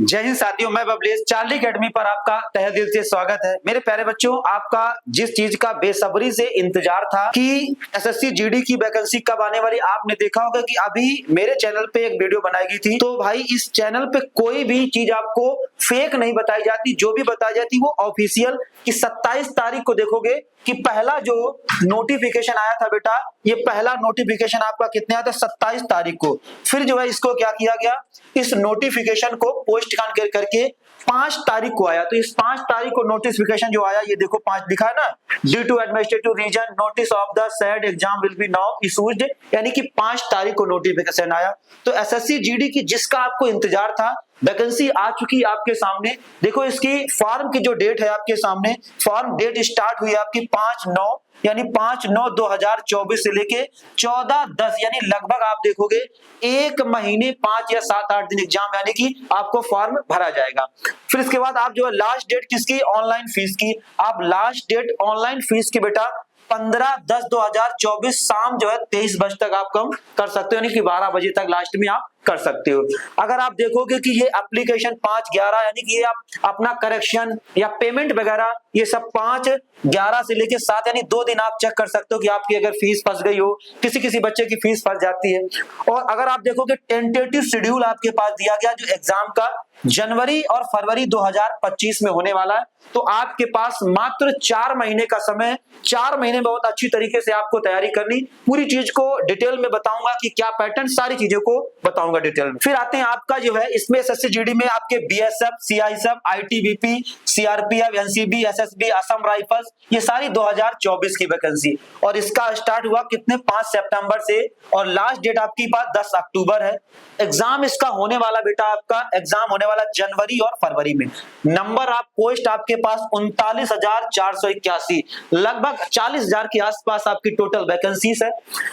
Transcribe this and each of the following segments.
जय हिंद साथियों, मैं बबलेश चार्ली अकेडमी पर आपका तहे दिल से स्वागत है। मेरे प्यारे बच्चों, आपका जिस चीज का बेसब्री से इंतजार था कि एसएससी जीडी की वैकेंसी कब आने वाली, आपने देखा होगा कि अभी मेरे चैनल पे एक वीडियो बनाई गई थी। तो भाई इस चैनल पे कोई भी चीज आपको फेक नहीं बताई जाती, जो भी बताई जाती वो ऑफिशियल। कि 27 तारीख को देखोगे कि पहला जो नोटिफिकेशन आया था बेटा, ये पहला नोटिफिकेशन आपका कितने आया था 27 तारीख को। फिर जो है इसको क्या किया गया, इस नोटिफिकेशन को पोस्ट करके 5 तारीख को आया। तो इस 5 तारीख को नोटिफिकेशन जो आया, ये देखो 5 लिखा है ना, due to administrative reason notice of the said exam will be now issued, यानी कि 5 तारीख को नोटिफिकेशन आया। तो एसएससी जीडी की जिसका आपको इंतजार था, वैकेंसी आ चुकी है आपके सामने। देखो इसकी फॉर्म की जो डेट है आपके सामने, फॉर्म डेट स्टार्ट हुई आपकी 5/9 यानी 5/9/2024 से लेके 14/10 यानी लगभग आप देखोगे 1 महीने 5 या 7-8 दिन एग्जाम, यानी कि आपको फॉर्म भरा जाएगा। फिर इसके बाद आप जो है लास्ट डेट किसकी, ऑनलाइन फीस की। आप लास्ट डेट ऑनलाइन फीस की बेटा 15/10/2024 शाम जो है 23 बजे तक आप कम कर सकते हो, यानी कि 12 बजे तक लास्ट में आप कर सकते हो। अगर आप देखोगे कि ये एप्लीकेशन 5/11 यानी कि ये आप अपना करेक्शन या पेमेंट वगैरह ये सब 5/11 से लेके 7 यानी 2 दिन आप चेक कर सकते हो कि आपकी अगर फीस फंस गई हो, किसी बच्चे की फीस फंस जाती है। और अगर आप देखोगे टेंटेटिव शेड्यूल आपके पास दिया गया जो एग्जाम का जनवरी और फरवरी 2025 में होने वाला है। तो आपके पास मात्र 4 महीने का समय, 4 महीने बहुत अच्छी तरीके से आपको तैयारी करनी। पूरी चीज को डिटेल में बताऊंगा कि क्या पैटर्न, सारी चीजों को बताऊंगा डिटेल में। फिर आते हैं आपका जो है इसमें एसएससी जीडी में आपके BSF, CISF, ITBP, CRPF, NCB, SSB, Assam rifles, ये सारी 2024 की वैकेंसी। और इसका स्टार्ट हुआ कितने 5 सितंबर से और लास्ट डेट आपकी पास 10 अक्टूबर है। एग्जाम इसका होने वाला बेटा, आपका एग्जाम होने वाला जनवरी और फरवरी में। नंबर आप पोस्ट आपके पास 39,481, लगभग 40,000 के आसपास आपकी टोटल वैकेंसीज है।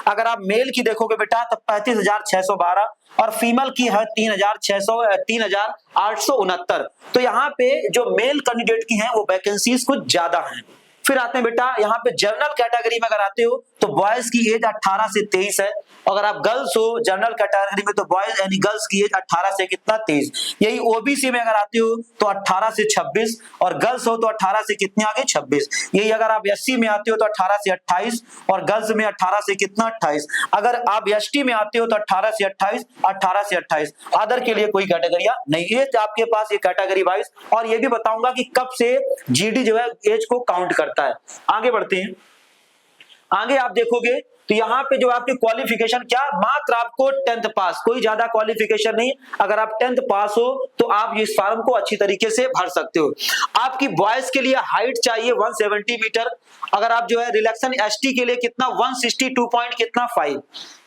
अगर आप मेल की देखोगे बेटा तो 35,612 और फीमेल की है 3,869। तो यहाँ पे जो मेल कैंडिडेट की है वो वैकेंसीज कुछ ज्यादा हैं। फिर आते हैं बेटा यहाँ पे जनरल कैटेगरी में अगर आते हो तो बॉयज की एज 18 से 23 है। अगर आप गर्ल्स हो जनरल कैटेगरी में तो बॉयज यानी गर्ल्स की एज 18 से कितना 23। यही ओबीसी में अगर आते हो तो 18 से 26 और गर्ल्स हो तो 18 से कितने आगे 26। यही अगर आप एससी में आते हो तो 18 से 28 और गर्ल्स में 18 से कितना 28। अगर आप एसटी में आते हो तो 18 से 28, 18 से 28। अदर के लिए कोई कैटेगरिया नहीं है आपके पास, ये कैटेगरी वाइज। और ये भी बताऊंगा कि कब से जीडी जो है एज को काउंट करता है। आगे बढ़ते हैं। आगे आप देखोगे तो यहाँ पे जो आपकी क्वालिफिकेशन क्या, मात्र आपको 10th पास, कोई ज्यादा क्वालिफिकेशन नहीं। अगर आप 10th पास हो तो आप इस फॉर्म को अच्छी तरीके से भर सकते हो। आपकी बॉयज के लिए हाइट चाहिए 170 मीटर। अगर आप जो है रिलेक्शन एसटी के लिए कितना 162 पॉइंट कितना 5।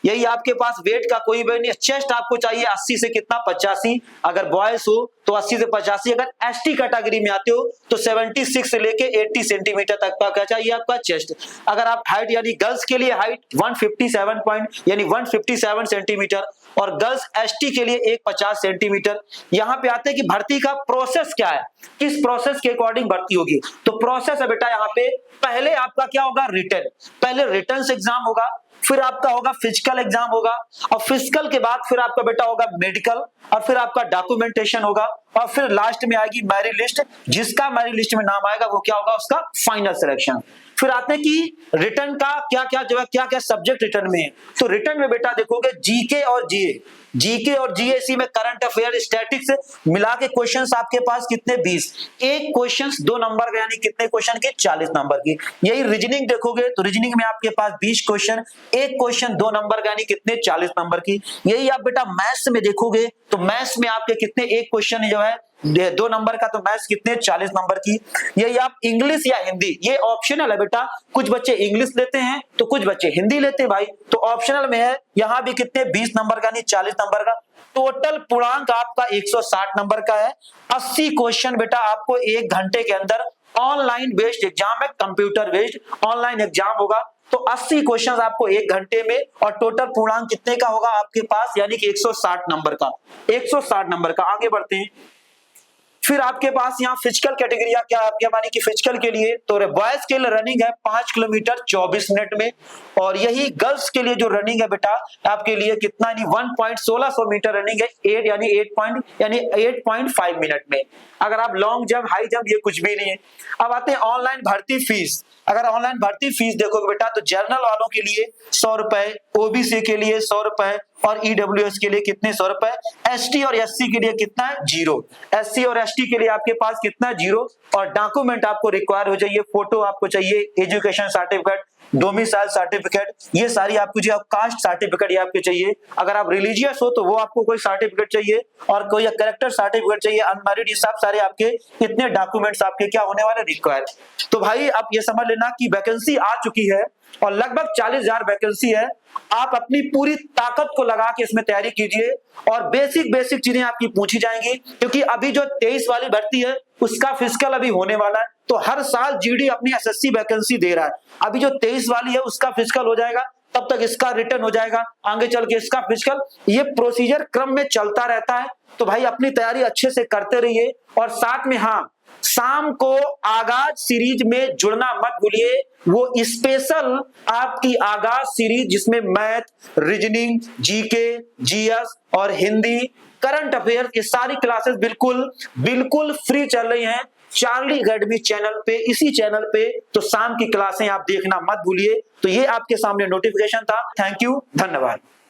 यही आपके पास वेट का कोई वेट नहीं। चेस्ट आपको चाहिए 80 से कितना 85, अगर बॉयज हो तो 80 से 85। अगर एसटी कैटेगरी में आते हो तो 76 से लेके 80 सेंटीमीटर तक का क्या चाहिए आपका चेस्ट। अगर आप हाइट यानी गर्ल्स के लिए हाइट 157 पॉइंट यानी 157 सेंटीमीटर और गर्ल्स एसटी के लिए 150 सेंटीमीटर। यहाँ पे आते हैं कि भर्ती का प्रोसेस क्या है, किस प्रोसेस के अकॉर्डिंग भर्ती होगी। तो प्रोसेस है बेटा यहाँ पे, पहले आपका क्या होगा रिटन, पहले रिटन एग्जाम होगा, फिर आपका होगा फिजिकल एग्जाम होगा और फिजिकल के बाद फिर आपका बेटा होगा मेडिकल और फिर आपका डॉक्यूमेंटेशन होगा और फिर लास्ट में आएगी मेरिट लिस्ट। जिसका मेरिट लिस्ट में नाम आएगा वो क्या होगा, उसका फाइनल सिलेक्शन। फिर आते हैं कि रिटर्न का क्या क्या जो है क्या क्या सब्जेक्ट रिटर्न में है। तो रिटर्न में बेटा देखोगे जीके और जीए, जीके और जीएसी में करंट अफेयर स्टैटिक्स मिला के क्वेश्चंस आपके पास कितने 20। एक क्वेश्चंस 2 नंबर का यानी कितने क्वेश्चन के 40 नंबर की। यही रीजनिंग देखोगे तो रीजनिंग में आपके पास 20 क्वेश्चन, एक क्वेश्चन 2 नंबर का यानी कितने 40 नंबर की। यही आप बेटा मैथ्स में देखोगे तो मैथ्स में आपके कितने एक क्वेश्चन जो है 2 नंबर का, तो मैथ्स कितने 40 नंबर की। यही आप इंग्लिश या हिंदी, ये ऑप्शनल है बेटा, कुछ बच्चे इंग्लिश लेते हैं तो कुछ बच्चे हिंदी लेते हैं भाई, तो ऑप्शनल में है। यहाँ भी कितने 20 नंबर का नहीं 40 नंबर का। टोटल पूर्णांक आपका 160 नंबर का है। 80 क्वेश्चन बेटा आपको 1 घंटे के अंदर ऑनलाइन बेस्ड एग्जाम है, कंप्यूटर बेस्ड ऑनलाइन एग्जाम होगा। तो 80 क्वेश्चंस आपको 1 घंटे में और टोटल पूर्णांक कितने का होगा आपके पास, यानी कि 160 नंबर का, 160 नंबर का। आगे बढ़ते हैं। फिर आपके पास यहाँ फिजिकल कैटेगरी क्या आपके मानी कि फिजिकल के लिए तो बॉयज के लिए रनिंग है 5 किलोमीटर 24 मिनट में, और यही गर्ल्स के लिए जो रनिंग है बेटा आपके लिए कितना यानी 1.16 मीटर रनिंग है 8.5 मिनट में। अगर आप लॉन्ग जंप हाई जंप ये कुछ भी नहीं है। अब आते हैं ऑनलाइन भर्ती फीस। अगर ऑनलाइन भर्ती फीस देखोगे बेटा तो जनरल वालों के लिए 100 रुपए, ओबीसी के लिए 100 रुपए और ईडब्ल्यूएस के लिए कितने 100 रुपए, एसटी और एससी के लिए कितना है 0। एससी और एसटी के लिए आपके पास कितना 0, और डॉक्यूमेंट आपको रिक्वायर हो जाइए, फोटो आपको चाहिए, एजुकेशन सर्टिफिकेट, डोमिसाइल सर्टिफिकेट, ये सारी आपको जो कास्ट सर्टिफिकेट ये आपके चाहिए। अगर आप रिलीजियस हो तो वो आपको कोई सर्टिफिकेट चाहिए, और कोई कैरेक्टर सर्टिफिकेट चाहिए, अनमैरिड, ये सब सारे आपके इतने डॉक्यूमेंट्स आपके क्या होने वाले रिक्वायर। तो भाई आप ये समझ लेना कि वैकेंसी आ चुकी है और लगभग 40,000 वैकेंसी है। आप अपनी पूरी ताकत को लगा के इसमें तैयारी कीजिए और बेसिक चीजें आपकी पूछी जाएंगी, क्योंकि अभी जो 23 वाली भर्ती है उसका फिजिकल अभी होने वाला है। तो हर साल जीडी अपनी एसएससी वैकेंसी दे रहा है। अभी जो 23 वाली है उसका फिजिकल हो जाएगा, तब तक इसका रिटर्न हो जाएगा, आगे चल के इसका फिजिकल, ये प्रोसीजर क्रम में चलता रहता है। तो भाई अपनी तैयारी अच्छे से करते रहिए, और साथ में हाँ, शाम को आगाज सीरीज में जुड़ना मत भूलिए। वो स्पेशल आपकी आगाज सीरीज जिसमें मैथ, रीजनिंग, जीके, जीएस और हिंदी, करंट अफेयर, ये सारी क्लासेस बिल्कुल फ्री चल रही हैं चार्ली अकेडमी चैनल पे, इसी चैनल पे। तो शाम की क्लासें आप देखना मत भूलिए। तो ये आपके सामने नोटिफिकेशन था। थैंक यू, धन्यवाद।